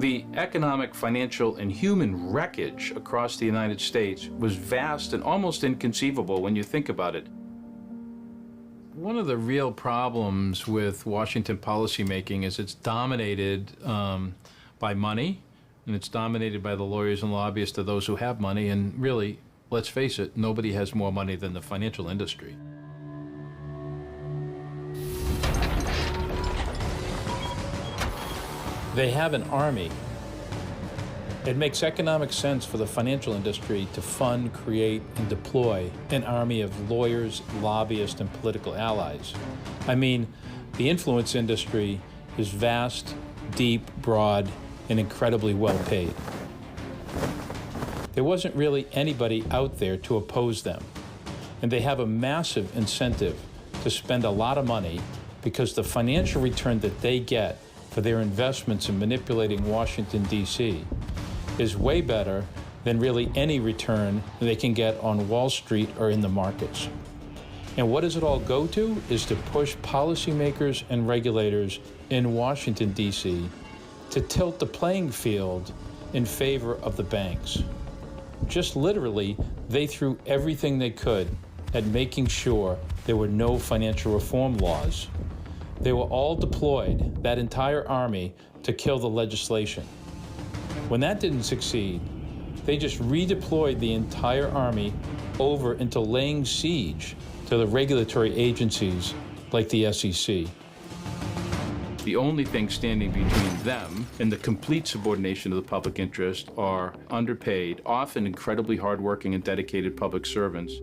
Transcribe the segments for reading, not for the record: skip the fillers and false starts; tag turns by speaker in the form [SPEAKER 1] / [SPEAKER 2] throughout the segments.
[SPEAKER 1] The economic, financial, and human wreckage across the United States was vast and almost inconceivable when you think about it. One of the real problems with Washington policymaking is it's dominated by money, and it's dominated by the lawyers and lobbyists of those who have money, and really, let's face it, nobody has more money than the financial industry. They have an army. It makes economic sense for the financial industry to fund, create, and deploy an army of lawyers, lobbyists, and political allies. I mean, the influence industry is vast, deep, broad, and incredibly well paid. There wasn't really anybody out there to oppose them, and they have a massive incentive to spend a lot of money because the financial return that they get for their investments in manipulating Washington, D.C. is way better than really any return they can get on Wall Street or in the markets. And what does it all go to is to push policymakers and regulators in Washington, D.C. to tilt the playing field in favor of the banks. Just literally, they threw everything they could at making sure there were no financial reform laws. They were all deployed, that entire army, to kill the legislation. When that didn't succeed, they just redeployed the entire army over into laying siege to the regulatory agencies like the SEC. The only thing standing between them and the complete subordination of the public interest are underpaid, often incredibly hardworking and dedicated public servants.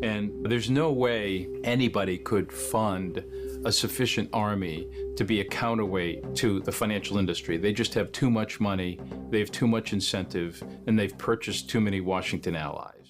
[SPEAKER 1] And there's no way anybody could fund a sufficient army to be a counterweight to the financial industry. They just have too much money, they have too much incentive, and they've purchased too many Washington allies.